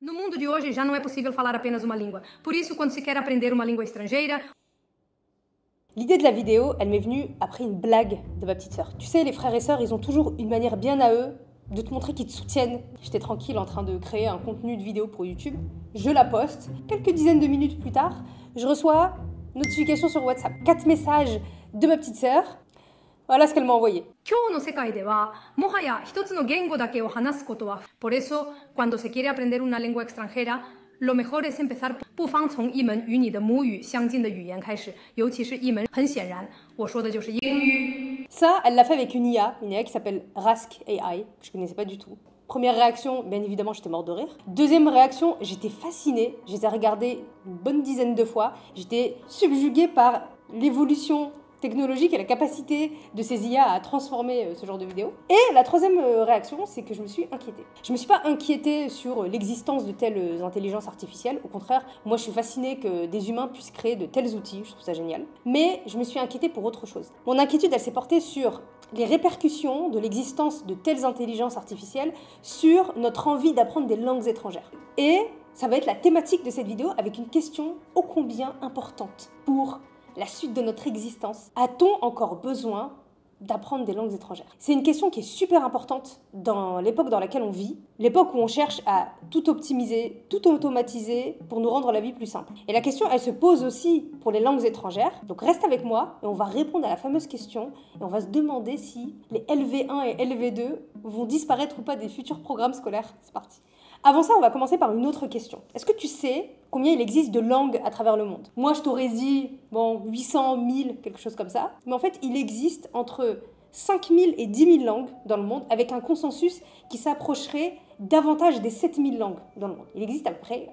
No mundo de hoje já não é possível falar apenas uma língua. Por isso, quando se quer aprender uma língua estrangeira... L'idée de la vidéo, elle m'est venue après une blague de ma petite sœur. Tu sais, les frères et sœurs, ils ont toujours une manière bien à eux de te montrer qu'ils te soutiennent. J'étais tranquille en train de créer un contenu de vidéo pour YouTube. Je la poste. Quelques dizaines de minutes plus tard, je reçois une notification sur WhatsApp. 4 messages de ma petite sœur. Voilà ce qu'elle m'a envoyé. 今日の世界では、もはや一つの言語だけを話すことは、por eso, cuando se quiere aprender una lengua extranjera, lo mejor es empezar 不妨从一门与你的母语相近的语言开始，尤其是一门很显然，我说的就是英语。Ça, elle l'a fait avec une IA qui s'appelle Rask AI, que je connaissais pas du tout. Première réaction, bien évidemment, j'étais morte de rire. Deuxième réaction, j'étais fascinée. Je les ai regardées une bonne dizaine de fois. J'étais subjuguée par l'évolution technologique et la capacité de ces IA à transformer ce genre de vidéos. Et la troisième réaction, c'est que je me suis inquiétée. Je me suis pas inquiétée sur l'existence de telles intelligences artificielles. Au contraire, moi je suis fascinée que des humains puissent créer de tels outils, je trouve ça génial. Mais je me suis inquiétée pour autre chose. Mon inquiétude, elle s'est portée sur les répercussions de l'existence de telles intelligences artificielles sur notre envie d'apprendre des langues étrangères. Et ça va être la thématique de cette vidéo avec une question ô combien importante pour la suite de notre existence. A-t-on encore besoin d'apprendre des langues étrangères? C'est une question qui est super importante dans l'époque dans laquelle on vit, l'époque où on cherche à tout optimiser, tout automatiser pour nous rendre la vie plus simple. Et la question, elle se pose aussi pour les langues étrangères. Donc reste avec moi et on va répondre à la fameuse question et on va se demander si les LV1 et LV2 vont disparaître ou pas des futurs programmes scolaires. C'est parti. Avant ça, on va commencer par une autre question. Est-ce que tu sais combien il existe de langues à travers le monde? Moi, je t'aurais dit, 800, 1000, quelque chose comme ça. Mais en fait, il existe entre 5000 et 10 000 langues dans le monde, avec un consensus qui s'approcherait davantage des 7000 langues dans le monde. Il existe à peu près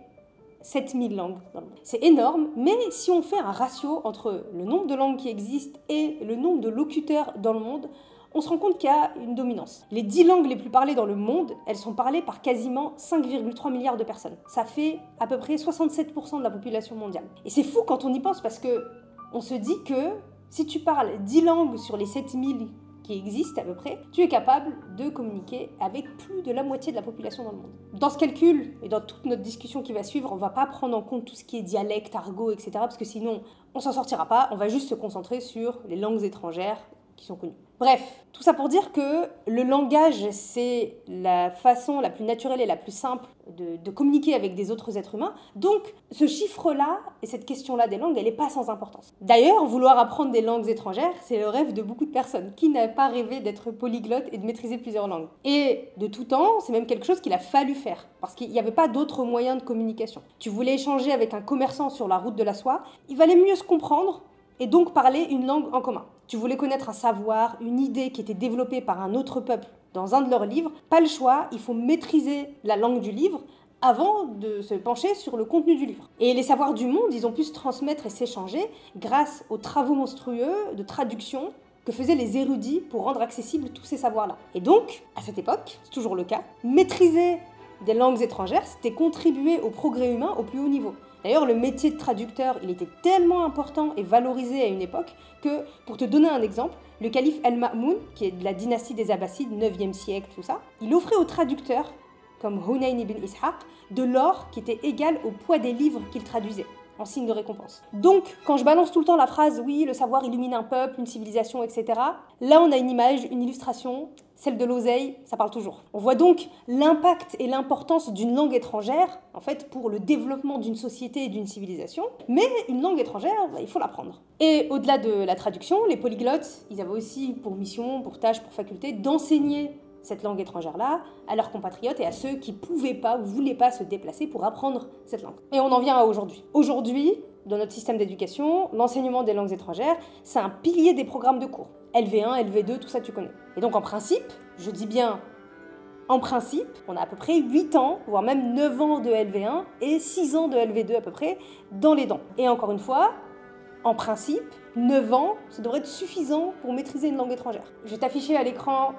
7000 langues dans le monde. C'est énorme, mais si on fait un ratio entre le nombre de langues qui existent et le nombre de locuteurs dans le monde, on se rend compte qu'il y a une dominance. Les 10 langues les plus parlées dans le monde, elles sont parlées par quasiment 5,3 milliards de personnes. Ça fait à peu près 67% de la population mondiale. Et c'est fou quand on y pense parce que on se dit que si tu parles 10 langues sur les 7000 qui existent à peu près, tu es capable de communiquer avec plus de la moitié de la population dans le monde. Dans ce calcul, et dans toute notre discussion qui va suivre, on ne va pas prendre en compte tout ce qui est dialecte, argot, etc. parce que sinon, on s'en sortira pas. On va juste se concentrer sur les langues étrangères qui sont connues. Bref, tout ça pour dire que le langage, c'est la façon la plus naturelle et la plus simple de communiquer avec des autres êtres humains. Donc, ce chiffre-là et cette question-là des langues, elle n'est pas sans importance. D'ailleurs, vouloir apprendre des langues étrangères, c'est le rêve de beaucoup de personnes. Qui n'a pas rêvé d'être polyglotte et de maîtriser plusieurs langues? Et de tout temps, c'est même quelque chose qu'il a fallu faire, parce qu'il n'y avait pas d'autres moyens de communication. Tu voulais échanger avec un commerçant sur la route de la soie, il valait mieux se comprendre et donc parler une langue en commun. Tu voulais connaître un savoir, une idée qui était développée par un autre peuple dans un de leurs livres, pas le choix, il faut maîtriser la langue du livre avant de se pencher sur le contenu du livre. Et les savoirs du monde, ils ont pu se transmettre et s'échanger grâce aux travaux monstrueux de traduction que faisaient les érudits pour rendre accessibles tous ces savoirs-là. Et donc, à cette époque, c'est toujours le cas, maîtriser des langues étrangères, c'était contribuer au progrès humain au plus haut niveau. D'ailleurs, le métier de traducteur, il était tellement important et valorisé à une époque que, pour te donner un exemple, le calife Al-Ma'moun, qui est de la dynastie des Abbassides, 9e siècle, tout ça, il offrait aux traducteurs, comme Hunayn ibn Ishaq, de l'or qui était égal au poids des livres qu'il traduisait, en signe de récompense. Donc, quand je balance tout le temps la phrase « oui, le savoir illumine un peuple, une civilisation, etc. », là on a une image, une illustration, celle de l'oseille, ça parle toujours. On voit donc l'impact et l'importance d'une langue étrangère, en fait, pour le développement d'une société et d'une civilisation. Mais une langue étrangère, il faut l'apprendre. Et au-delà de la traduction, les polyglottes, ils avaient aussi pour mission, pour tâche, pour faculté, d'enseigner cette langue étrangère-là à leurs compatriotes et à ceux qui pouvaient pas ou voulaient pas se déplacer pour apprendre cette langue. Et on en vient à aujourd'hui. Aujourd'hui, dans notre système d'éducation, l'enseignement des langues étrangères, c'est un pilier des programmes de cours. LV1, LV2, tout ça tu connais. Et donc en principe, je dis bien en principe, on a à peu près 8 ans, voire même 9 ans de LV1 et 6 ans de LV2 à peu près dans les dents. Et encore une fois, en principe, 9 ans, ça devrait être suffisant pour maîtriser une langue étrangère. Je vais t'afficher à l'écran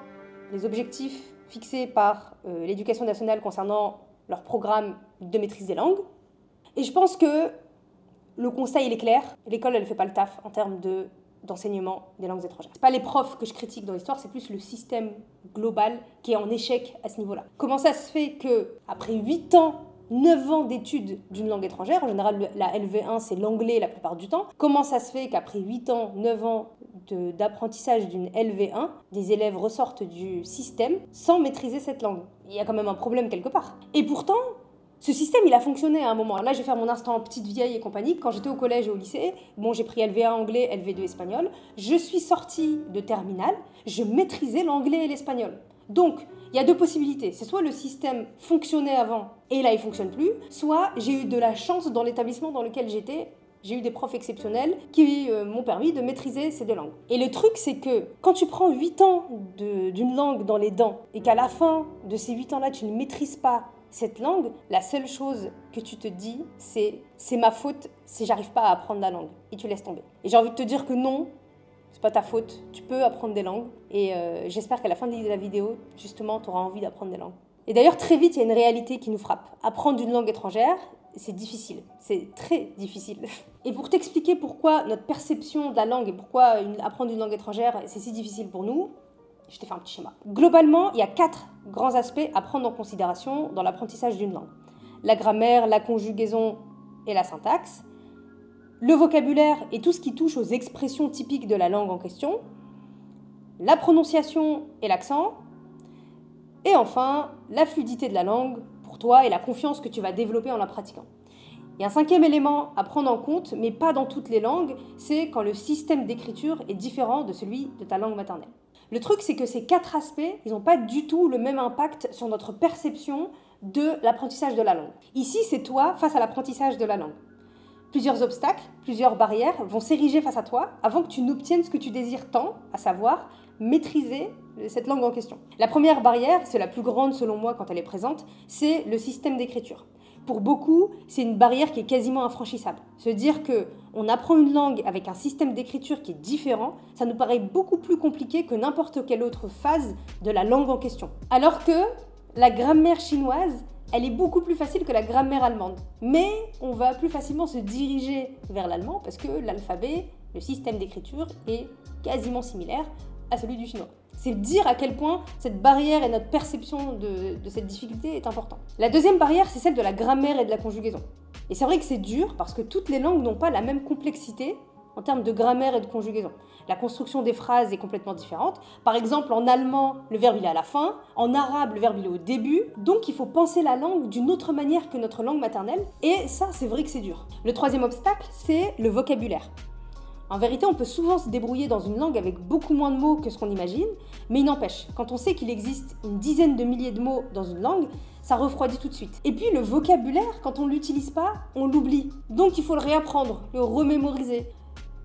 les objectifs fixés par l'éducation nationale concernant leur programme de maîtrise des langues. Et je pense que le constat, il est clair. L'école, elle ne fait pas le taf en termes d'enseignement des langues étrangères. C'est pas les profs que je critique dans l'histoire, c'est plus le système global qui est en échec à ce niveau-là. Comment ça se fait que, après 8 ans 9 ans d'études d'une langue étrangère, en général la LV1 c'est l'anglais la plupart du temps, comment ça se fait qu'après 8 ans, 9 ans d'apprentissage d'une LV1, des élèves ressortent du système sans maîtriser cette langue? Il y a quand même un problème quelque part. Et pourtant, ce système, il a fonctionné à un moment. Là, je vais faire mon instant petite vieille et compagnie. Quand j'étais au collège et au lycée, bon, j'ai pris LV1 anglais, LV2 espagnol. Je suis sortie de terminale, je maîtrisais l'anglais et l'espagnol. Donc, il y a deux possibilités. C'est soit le système fonctionnait avant et là, il ne fonctionne plus, soit j'ai eu de la chance dans l'établissement dans lequel j'étais. J'ai eu des profs exceptionnels qui m'ont permis de maîtriser ces deux langues. Et le truc, c'est que quand tu prends 8 ans d'une langue dans les dents et qu'à la fin de ces 8 ans-là, tu ne maîtrises pas cette langue, la seule chose que tu te dis, c'est ma faute si j'arrive pas à apprendre la langue. Et tu laisses tomber. Et j'ai envie de te dire que non, c'est pas ta faute. Tu peux apprendre des langues. Et j'espère qu'à la fin de la vidéo, justement, tu auras envie d'apprendre des langues. Et d'ailleurs, très vite, il y a une réalité qui nous frappe. Apprendre une langue étrangère, c'est difficile. C'est très difficile. Et pour t'expliquer pourquoi notre perception de la langue et pourquoi apprendre une langue étrangère, c'est si difficile pour nous, je t'ai fait un petit schéma. Globalement, il y a 4 grands aspects à prendre en considération dans l'apprentissage d'une langue. La grammaire, la conjugaison et la syntaxe, le vocabulaire et tout ce qui touche aux expressions typiques de la langue en question, la prononciation et l'accent, et enfin, la fluidité de la langue pour toi et la confiance que tu vas développer en la pratiquant. Il y a un 5e élément à prendre en compte, mais pas dans toutes les langues, c'est quand le système d'écriture est différent de celui de ta langue maternelle. Le truc, c'est que ces 4 aspects, ils n'ont pas du tout le même impact sur notre perception de l'apprentissage de la langue. Ici, c'est toi face à l'apprentissage de la langue. Plusieurs obstacles, plusieurs barrières vont s'ériger face à toi avant que tu n'obtiennes ce que tu désires tant, à savoir maîtriser cette langue en question. La première barrière, c'est la plus grande selon moi quand elle est présente, c'est le système d'écriture. Pour beaucoup, c'est une barrière qui est quasiment infranchissable. Se dire qu'on apprend une langue avec un système d'écriture qui est différent, ça nous paraît beaucoup plus compliqué que n'importe quelle autre phase de la langue en question. Alors que la grammaire chinoise, elle est beaucoup plus facile que la grammaire allemande. Mais on va plus facilement se diriger vers l'allemand parce que l'alphabet, le système d'écriture est quasiment similaire à celui du chinois. C'est dire à quel point cette barrière et notre perception de cette difficulté est importante. La deuxième barrière, c'est celle de la grammaire et de la conjugaison. Et c'est vrai que c'est dur parce que toutes les langues n'ont pas la même complexité en termes de grammaire et de conjugaison. La construction des phrases est complètement différente. Par exemple, en allemand, le verbe il est à la fin, en arabe, le verbe il est au début. Donc il faut penser la langue d'une autre manière que notre langue maternelle. Et ça, c'est vrai que c'est dur. Le troisième obstacle, c'est le vocabulaire. En vérité, on peut souvent se débrouiller dans une langue avec beaucoup moins de mots que ce qu'on imagine, mais il n'empêche, quand on sait qu'il existe une dizaine de milliers de mots dans une langue, ça refroidit tout de suite. Et puis le vocabulaire, quand on ne l'utilise pas, on l'oublie. Donc il faut le réapprendre, le remémoriser.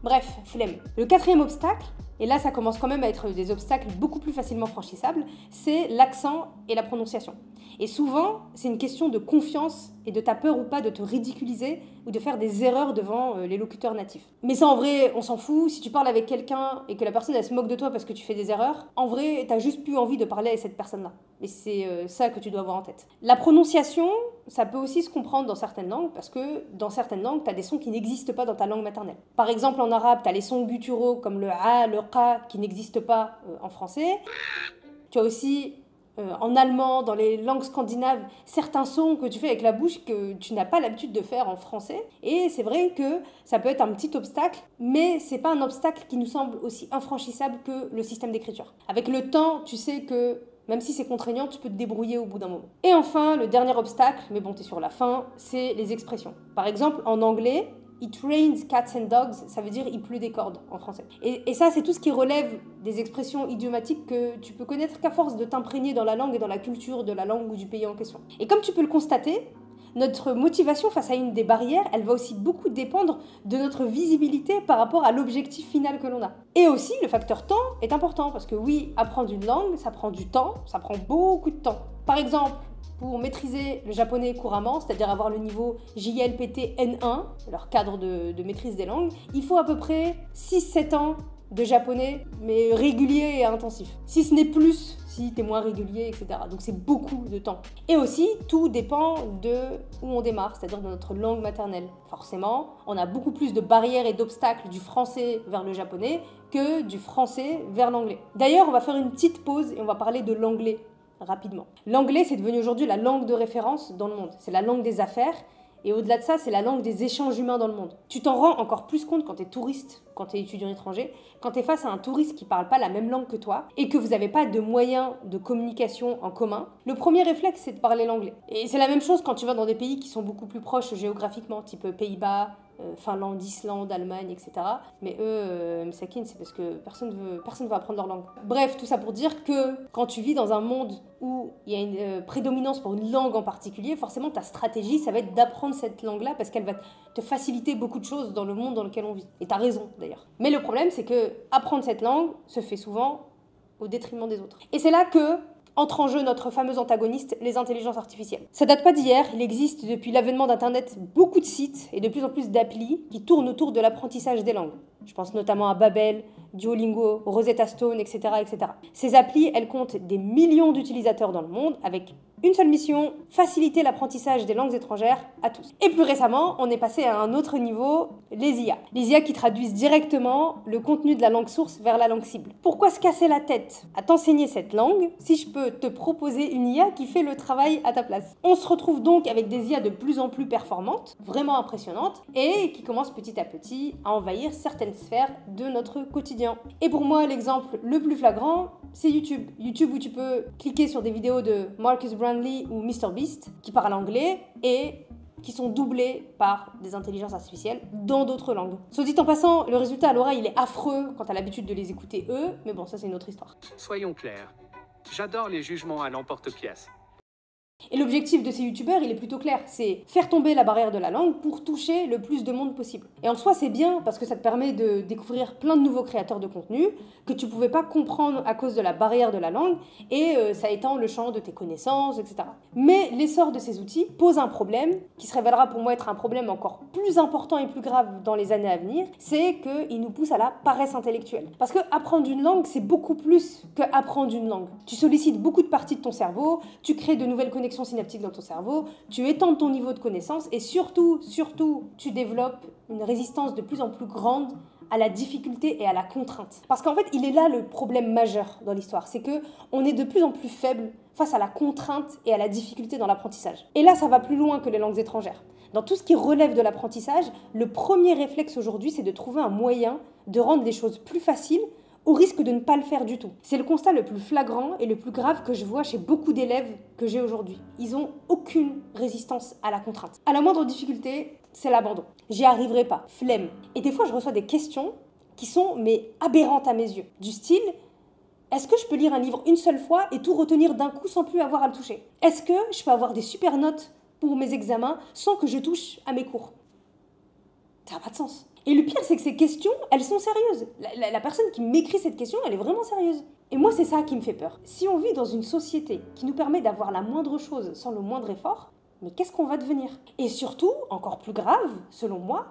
Bref, flemme. Le 4e obstacle, et là ça commence quand même à être des obstacles beaucoup plus facilement franchissables, c'est l'accent et la prononciation. Et souvent, c'est une question de confiance et de ta peur ou pas de te ridiculiser ou de faire des erreurs devant les locuteurs natifs. Mais ça, en vrai, on s'en fout. Si tu parles avec quelqu'un et que la personne, elle se moque de toi parce que tu fais des erreurs, en vrai, t'as juste plus envie de parler avec cette personne-là. Et c'est ça que tu dois avoir en tête. La prononciation, ça peut aussi se comprendre dans certaines langues parce que dans certaines langues, t'as des sons qui n'existent pas dans ta langue maternelle. Par exemple, en arabe, t'as les sons gutturaux comme le a, le qa qui n'existent pas en français. Tu as aussi en allemand, dans les langues scandinaves, certains sons que tu fais avec la bouche que tu n'as pas l'habitude de faire en français. Et c'est vrai que ça peut être un petit obstacle, mais c'est pas un obstacle qui nous semble aussi infranchissable que le système d'écriture. Avec le temps, tu sais que même si c'est contraignant, tu peux te débrouiller au bout d'un moment. Et enfin, le dernier obstacle, mais bon, t'es sur la fin, c'est les expressions. Par exemple, en anglais, It rains cats and dogs, ça veut dire il pleut des cordes en français. Et ça, c'est tout ce qui relève des expressions idiomatiques que tu peux connaître qu'à force de t'imprégner dans la langue et dans la culture de la langue ou du pays en question. Et comme tu peux le constater, notre motivation face à une des barrières, elle va aussi beaucoup dépendre de notre visibilité par rapport à l'objectif final que l'on a. Et aussi, le facteur temps est important parce que oui, apprendre une langue, ça prend du temps, ça prend beaucoup de temps. Par exemple, pour maîtriser le japonais couramment, c'est-à-dire avoir le niveau JLPT N1, leur cadre de maîtrise des langues, il faut à peu près 6-7 ans de japonais, mais régulier et intensif. Si ce n'est plus, si t'es moins régulier, etc. Donc c'est beaucoup de temps. Et aussi, tout dépend de où on démarre, c'est-à-dire de notre langue maternelle. Forcément, on a beaucoup plus de barrières et d'obstacles du français vers le japonais que du français vers l'anglais. D'ailleurs, on va faire une petite pause et on va parler de l'anglais rapidement. L'anglais, c'est devenu aujourd'hui la langue de référence dans le monde. C'est la langue des affaires. Et au-delà de ça, c'est la langue des échanges humains dans le monde. Tu t'en rends encore plus compte quand tu es touriste, quand tu es étudiant étranger, quand tu es face à un touriste qui ne parle pas la même langue que toi et que vous n'avez pas de moyens de communication en commun. Le premier réflexe, c'est de parler l'anglais. Et c'est la même chose quand tu vas dans des pays qui sont beaucoup plus proches géographiquement, type Pays-Bas, Finlande, Islande, Allemagne, etc. Mais eux, Msakin, c'est parce que personne veut apprendre leur langue. Bref, tout ça pour dire que quand tu vis dans un monde où il y a une prédominance pour une langue en particulier, forcément ta stratégie, ça va être d'apprendre cette langue-là parce qu'elle va te faciliter beaucoup de choses dans le monde dans lequel on vit. Et t'as raison d'ailleurs. Mais le problème, c'est que apprendre cette langue se fait souvent au détriment des autres. Et c'est là que entre en jeu notre fameux antagoniste, les intelligences artificielles. Ça date pas d'hier, il existe depuis l'avènement d'Internet beaucoup de sites et de plus en plus d'applis qui tournent autour de l'apprentissage des langues. Je pense notamment à Babel, Duolingo, Rosetta Stone, etc., etc. Ces applis, elles comptent des millions d'utilisateurs dans le monde avec une seule mission, faciliter l'apprentissage des langues étrangères à tous. Et plus récemment, on est passé à un autre niveau, les IA. Les IA qui traduisent directement le contenu de la langue source vers la langue cible. Pourquoi se casser la tête à t'enseigner cette langue si je peux te proposer une IA qui fait le travail à ta place? On se retrouve donc avec des IA de plus en plus performantes, vraiment impressionnantes, et qui commencent petit à petit à envahir certaines sphères de notre quotidien. Et pour moi, l'exemple le plus flagrant, c'est YouTube. YouTube où tu peux cliquer sur des vidéos de Marcus Brownlee ou MrBeast qui parlent anglais et qui sont doublés par des intelligences artificielles dans d'autres langues. Soit dit en passant, le résultat à l'oreille, il est affreux quand t'as l'habitude de les écouter eux, mais bon, ça c'est une autre histoire. Soyons clairs, j'adore les jugements à l'emporte-pièce. Et l'objectif de ces youtubeurs, il est plutôt clair, c'est faire tomber la barrière de la langue pour toucher le plus de monde possible. Et en soi, c'est bien parce que ça te permet de découvrir plein de nouveaux créateurs de contenu que tu pouvais pas comprendre à cause de la barrière de la langue et ça étend le champ de tes connaissances, etc. Mais l'essor de ces outils pose un problème qui se révélera pour moi être un problème encore plus important et plus grave dans les années à venir, c'est qu'il nous pousse à la paresse intellectuelle. Parce que apprendre une langue, c'est beaucoup plus que apprendre une langue. Tu sollicites beaucoup de parties de ton cerveau, tu crées de nouvelles connexions synaptiques dans ton cerveau, tu étends ton niveau de connaissance et surtout, tu développes une résistance de plus en plus grande à la difficulté et à la contrainte. Parce qu'en fait, il est là le problème majeur dans l'histoire, c'est que on est de plus en plus faible face à la contrainte et à la difficulté dans l'apprentissage. Et là, ça va plus loin que les langues étrangères. Dans tout ce qui relève de l'apprentissage, le premier réflexe aujourd'hui, c'est de trouver un moyen de rendre les choses plus faciles au risque de ne pas le faire du tout. C'est le constat le plus flagrant et le plus grave que je vois chez beaucoup d'élèves que j'ai aujourd'hui. Ils n'ont aucune résistance à la contrainte. À la moindre difficulté, c'est l'abandon. J'y arriverai pas, flemme. Et des fois, je reçois des questions qui sont aberrantes à mes yeux. Du style, est-ce que je peux lire un livre une seule fois et tout retenir d'un coup sans plus avoir à le toucher? Est-ce que je peux avoir des super notes pour mes examens sans que je touche à mes cours? Ça n'a pas de sens. Et le pire, c'est que ces questions, elles sont sérieuses. La personne qui m'écrit cette question, elle est vraiment sérieuse. Et moi, c'est ça qui me fait peur. Si on vit dans une société qui nous permet d'avoir la moindre chose sans le moindre effort, mais qu'est-ce qu'on va devenir? Et surtout, encore plus grave, selon moi,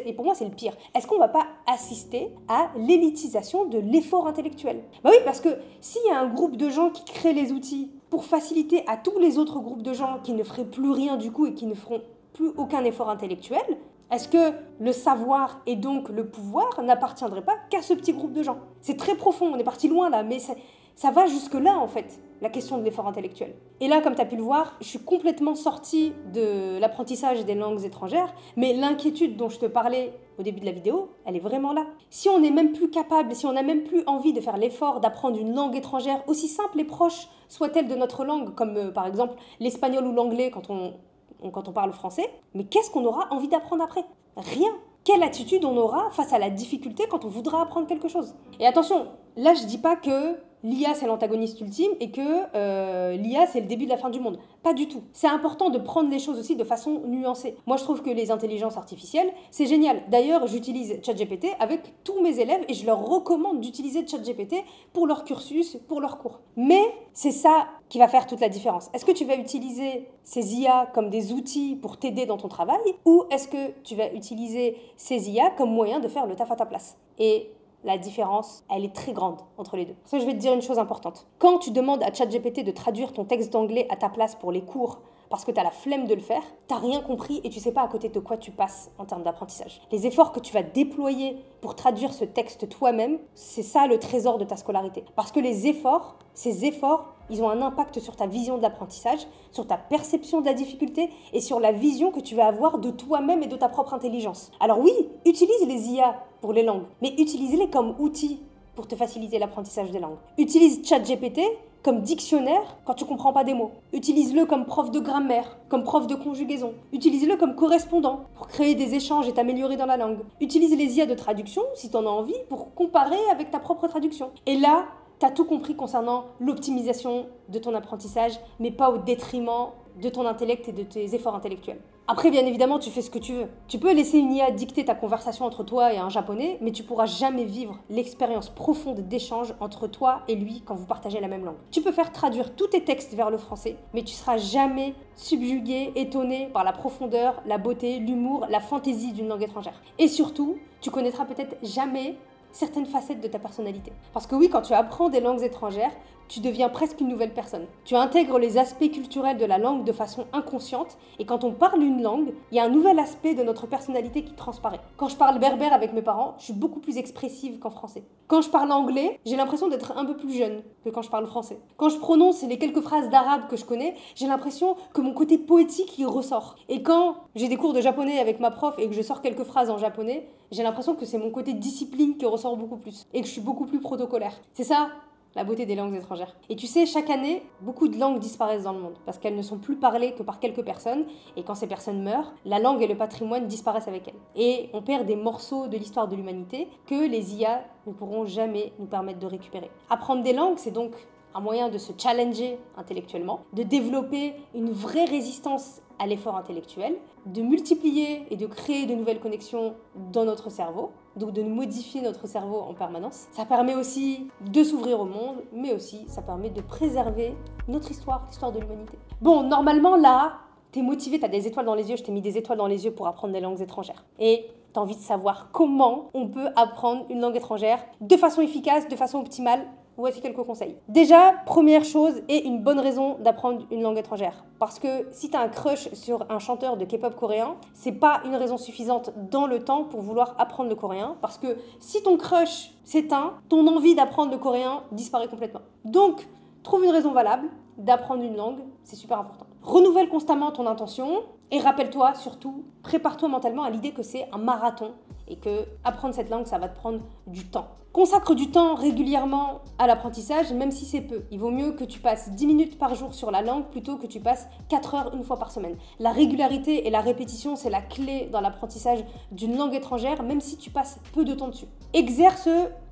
et pour moi c'est le pire, est-ce qu'on va pas assister à l'élitisation de l'effort intellectuel? Bah oui, parce que s'il y a un groupe de gens qui créent les outils pour faciliter à tous les autres groupes de gens qui ne feraient plus rien du coup et qui ne feront plus aucun effort intellectuel, est-ce que le savoir et donc le pouvoir n'appartiendrait pas qu'à ce petit groupe de gens? C'est très profond, on est parti loin là, mais ça va jusque-là en fait, la question de l'effort intellectuel. Et là, comme tu as pu le voir, je suis complètement sortie de l'apprentissage des langues étrangères, mais l'inquiétude dont je te parlais au début de la vidéo, elle est vraiment là. Si on n'est même plus capable, si on n'a même plus envie de faire l'effort d'apprendre une langue étrangère, aussi simple et proche soit-elle de notre langue, comme par exemple l'espagnol ou l'anglais quand on parle français, mais qu'est-ce qu'on aura envie d'apprendre après? Rien. Quelle attitude on aura face à la difficulté quand on voudra apprendre quelque chose? Et attention, là je dis pas que l'IA c'est l'antagoniste ultime et que l'IA c'est le début de la fin du monde. Pas du tout. C'est important de prendre les choses aussi de façon nuancée. Moi je trouve que les intelligences artificielles, c'est génial. D'ailleurs, j'utilise ChatGPT avec tous mes élèves et je leur recommande d'utiliser ChatGPT pour leur cursus, pour leurs cours. Mais c'est ça qui va faire toute la différence. Est-ce que tu vas utiliser ces IA comme des outils pour t'aider dans ton travail ou est-ce que tu vas utiliser ces IA comme moyen de faire le taf à ta place? Et la différence, elle est très grande entre les deux. Ça, je vais te dire une chose importante. Quand tu demandes à ChatGPT de traduire ton texte d'anglais à ta place pour les cours parce que tu as la flemme de le faire, tu n'as rien compris et tu ne sais pas à côté de quoi tu passes en termes d'apprentissage. Les efforts que tu vas déployer pour traduire ce texte toi-même, c'est ça le trésor de ta scolarité. Parce que ces efforts, ils ont un impact sur ta vision de l'apprentissage, sur ta perception de la difficulté et sur la vision que tu vas avoir de toi-même et de ta propre intelligence. Alors oui, utilise les IA pour les langues, mais utilise-les comme outils pour te faciliter l'apprentissage des langues. Utilise ChatGPT comme dictionnaire quand tu ne comprends pas des mots. Utilise-le comme prof de grammaire, comme prof de conjugaison. Utilise-le comme correspondant pour créer des échanges et t'améliorer dans la langue. Utilise les IA de traduction, si tu en as envie, pour comparer avec ta propre traduction. Et là, tu as tout compris concernant l'optimisation de ton apprentissage, mais pas au détriment de ton intellect et de tes efforts intellectuels. Après, bien évidemment, tu fais ce que tu veux. Tu peux laisser une IA dicter ta conversation entre toi et un japonais, mais tu pourras jamais vivre l'expérience profonde d'échange entre toi et lui quand vous partagez la même langue. Tu peux faire traduire tous tes textes vers le français, mais tu seras jamais subjugué, étonné par la profondeur, la beauté, l'humour, la fantaisie d'une langue étrangère. Et surtout, tu connaîtras peut-être jamais certaines facettes de ta personnalité. Parce que oui, quand tu apprends des langues étrangères, tu deviens presque une nouvelle personne. Tu intègres les aspects culturels de la langue de façon inconsciente et quand on parle une langue, il y a un nouvel aspect de notre personnalité qui transparaît. Quand je parle berbère avec mes parents, je suis beaucoup plus expressive qu'en français. Quand je parle anglais, j'ai l'impression d'être un peu plus jeune que quand je parle français. Quand je prononce les quelques phrases d'arabe que je connais, j'ai l'impression que mon côté poétique y ressort. Et quand j'ai des cours de japonais avec ma prof et que je sors quelques phrases en japonais, j'ai l'impression que c'est mon côté discipline qui ressort beaucoup plus et que je suis beaucoup plus protocolaire. C'est ça la beauté des langues étrangères. Et tu sais, chaque année, beaucoup de langues disparaissent dans le monde parce qu'elles ne sont plus parlées que par quelques personnes et quand ces personnes meurent, la langue et le patrimoine disparaissent avec elles. Et on perd des morceaux de l'histoire de l'humanité que les IA ne pourront jamais nous permettre de récupérer. Apprendre des langues, c'est donc un moyen de se challenger intellectuellement, de développer une vraie résistance à l'effort intellectuel, de multiplier et de créer de nouvelles connexions dans notre cerveau, donc de modifier notre cerveau en permanence. Ça permet aussi de s'ouvrir au monde, mais aussi ça permet de préserver notre histoire, l'histoire de l'humanité. Bon, normalement là, t'es motivé, t'as des étoiles dans les yeux, je t'ai mis des étoiles dans les yeux pour apprendre des langues étrangères. Et t'as envie de savoir comment on peut apprendre une langue étrangère de façon efficace, de façon optimale. Voici quelques conseils. Déjà, première chose et une bonne raison d'apprendre une langue étrangère. Parce que si tu as un crush sur un chanteur de K-pop coréen, c'est pas une raison suffisante dans le temps pour vouloir apprendre le coréen. Parce que si ton crush s'éteint, ton envie d'apprendre le coréen disparaît complètement. Donc, trouve une raison valable d'apprendre une langue, c'est super important. Renouvelle constamment ton intention et rappelle-toi surtout, prépare-toi mentalement à l'idée que c'est un marathon et que apprendre cette langue, ça va te prendre du temps. Consacre du temps régulièrement à l'apprentissage, même si c'est peu. Il vaut mieux que tu passes 10 minutes par jour sur la langue plutôt que tu passes 4 heures une fois par semaine. La régularité et la répétition, c'est la clé dans l'apprentissage d'une langue étrangère, même si tu passes peu de temps dessus. Exerce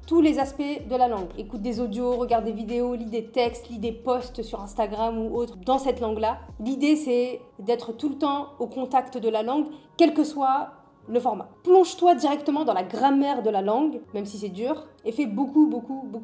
tous les aspects de la langue. Écoute des audios, regarde des vidéos, lis des textes, lis des posts sur Instagram ou autre dans cette langue-là. L'idée, c'est d'être tout le temps au contact de la langue, quel que soit le format. Plonge-toi directement dans la grammaire de la langue, même si c'est dur, et fais beaucoup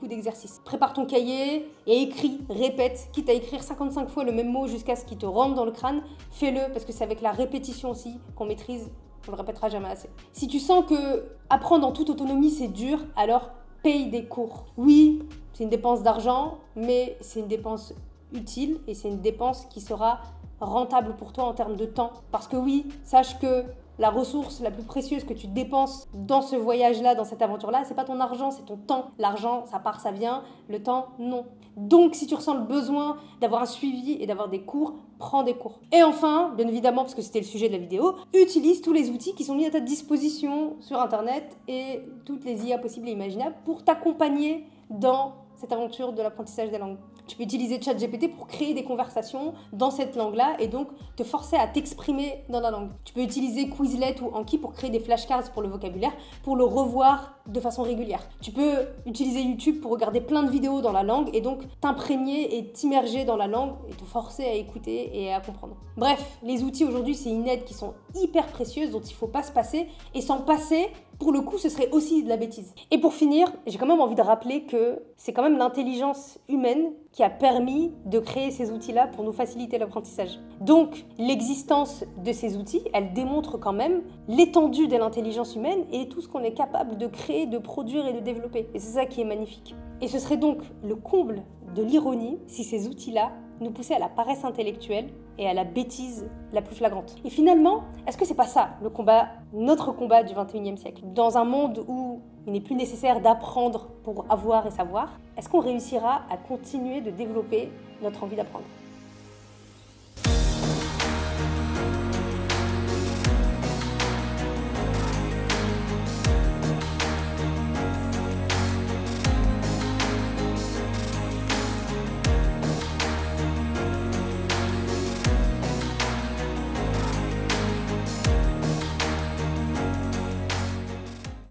d'exercices. Prépare ton cahier et écris, répète, quitte à écrire 55 fois le même mot jusqu'à ce qu'il te rentre dans le crâne, fais-le parce que c'est avec la répétition aussi qu'on maîtrise, on le répétera jamais assez. Si tu sens que apprendre en toute autonomie c'est dur, alors paye des cours. Oui, c'est une dépense d'argent, mais c'est une dépense utile et c'est une dépense qui sera rentable pour toi en termes de temps. Parce que oui, sache que la ressource la plus précieuse que tu dépenses dans ce voyage-là, dans cette aventure-là, c'est pas ton argent, c'est ton temps. L'argent, ça part, ça vient. Le temps, non. Donc, si tu ressens le besoin d'avoir un suivi et d'avoir des cours, prends des cours. Et enfin, bien évidemment, parce que c'était le sujet de la vidéo, utilise tous les outils qui sont mis à ta disposition sur Internet et toutes les IA possibles et imaginables pour t'accompagner dans cette aventure de l'apprentissage des langues. Tu peux utiliser ChatGPT pour créer des conversations dans cette langue-là et donc te forcer à t'exprimer dans la langue. Tu peux utiliser Quizlet ou Anki pour créer des flashcards pour le vocabulaire, pour le revoir de façon régulière. Tu peux utiliser YouTube pour regarder plein de vidéos dans la langue et donc t'imprégner et t'immerger dans la langue et te forcer à écouter et à comprendre. Bref, les outils aujourd'hui, c'est une aide qui sont hyper précieuses dont il ne faut pas se passer et s'en passer, pour le coup, ce serait aussi de la bêtise. Et pour finir, j'ai quand même envie de rappeler que c'est quand même l'intelligence humaine qui a permis de créer ces outils-là pour nous faciliter l'apprentissage. Donc, l'existence de ces outils, elle démontre quand même l'étendue de l'intelligence humaine et tout ce qu'on est capable de créer, de produire et de développer. Et c'est ça qui est magnifique. Et ce serait donc le comble de l'ironie si ces outils-là nous poussaient à la paresse intellectuelle et à la bêtise la plus flagrante. Et finalement, est-ce que c'est pas ça le combat, notre combat du 21e siècle? Dans un monde où il n'est plus nécessaire d'apprendre pour avoir et savoir, est-ce qu'on réussira à continuer de développer notre envie d'apprendre?